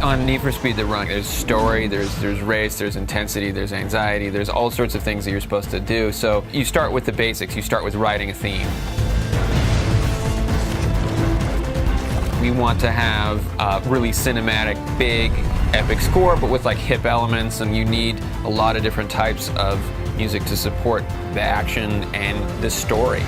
On Need for Speed The Run, there's story, there's race, there's intensity, there's anxiety, there's all sorts of things that you're supposed to do. So you start with the basics, you start with writing a theme. We want to have a really cinematic, big, epic score, but with like hip elements, and you need a lot of different types of music to support the action and the story.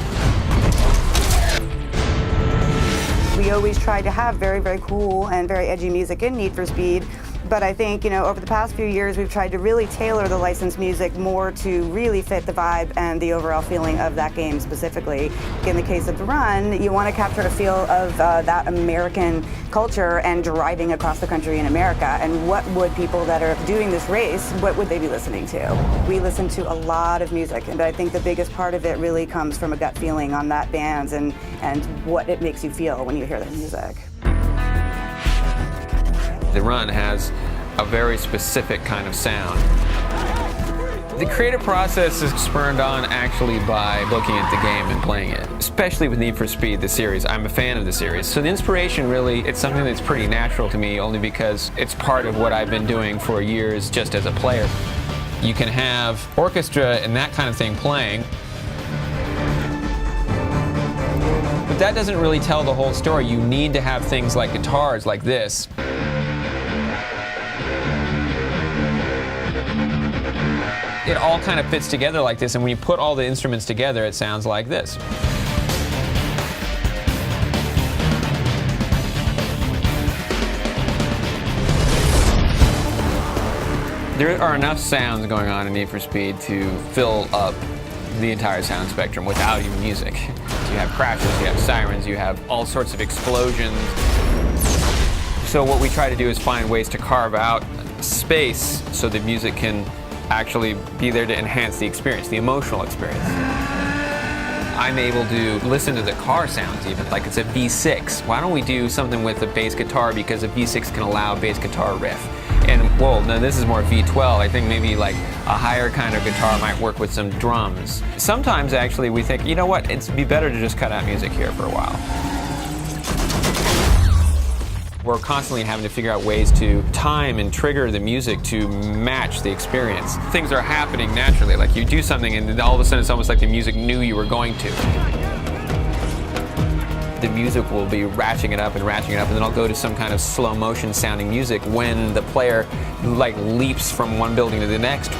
We always try to have very, very cool and very edgy music in Need for Speed, but I think, over the past few years we've tried to really tailor the licensed music more to really fit the vibe and the overall feeling of that game specifically. In the case of The Run, you want to capture a feel of that American culture and driving across the country in America, and what would people that are doing this race, what would they be listening to? We listen to a lot of music, and I think the biggest part of it really comes from a gut feeling on that band and what it makes you feel when you hear their music. The Run has a very specific kind of sound. The creative process is spurred on actually by looking at the game and playing it, especially with Need for Speed, the series. I'm a fan of the series. So the inspiration really, it's something that's pretty natural to me only because it's part of what I've been doing for years just as a player. You can have orchestra and that kind of thing playing, but that doesn't really tell the whole story. You need to have things like guitars like this. It all kind of fits together like this, and when you put all the instruments together, it sounds like this. There are enough sounds going on in Need for Speed to fill up the entire sound spectrum without even music. So you have crashes, you have sirens, you have all sorts of explosions. So what we try to do is find ways to carve out space so the music can actually be there to enhance the experience, the emotional experience. I'm able to listen to the car sounds even, like it's a V6. Why don't we do something with a bass guitar, because a V6 can allow a bass guitar riff. And whoa, no, this is more V12. I think maybe like a higher kind of guitar might work with some drums. Sometimes actually we think, you know what, it'd be better to just cut out music here for a while. We're constantly having to figure out ways to time and trigger the music to match the experience. Things are happening naturally, like you do something and then all of a sudden it's almost like the music knew you were going to. The music will be ratcheting it up, and then I'll go to some kind of slow motion sounding music when the player like leaps from one building to the next.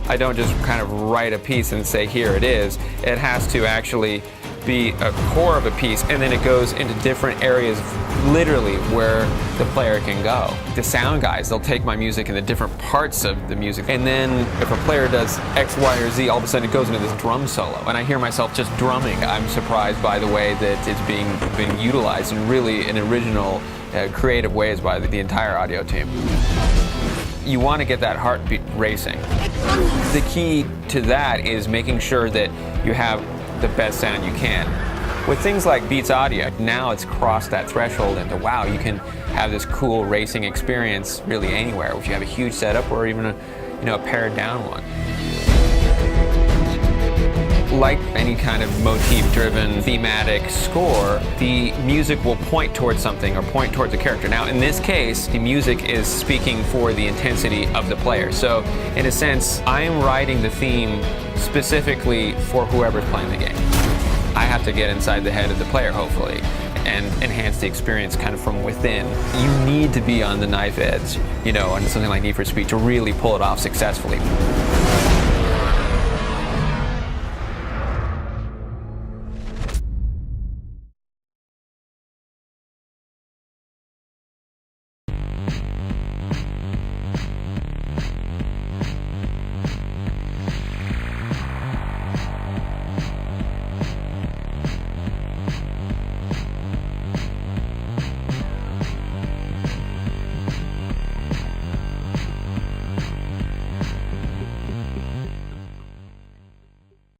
I don't just kind of write a piece and say, here it is. It has to actually be a core of a piece, and then it goes into different areas, literally, where the player can go. The sound guys, they'll take my music in the different parts of the music, and then if a player does X, Y, or Z, all of a sudden it goes into this drum solo, and I hear myself just drumming. I'm surprised by the way that it's being utilized in really in original, creative ways by the entire audio team. You want to get that heartbeat racing. The key to that is making sure that you have the best sound you can. With things like Beats Audio, now it's crossed that threshold into, wow, you can have this cool racing experience really anywhere, if you have a huge setup or even a pared down one. Like any kind of motif-driven thematic score, the music will point towards something or point towards a character. Now, in this case, the music is speaking for the intensity of the player. So, in a sense, I am writing the theme specifically for whoever's playing the game. I have to get inside the head of the player, hopefully, and enhance the experience kind of from within. You need to be on the knife edge, on something like Need for Speed to really pull it off successfully.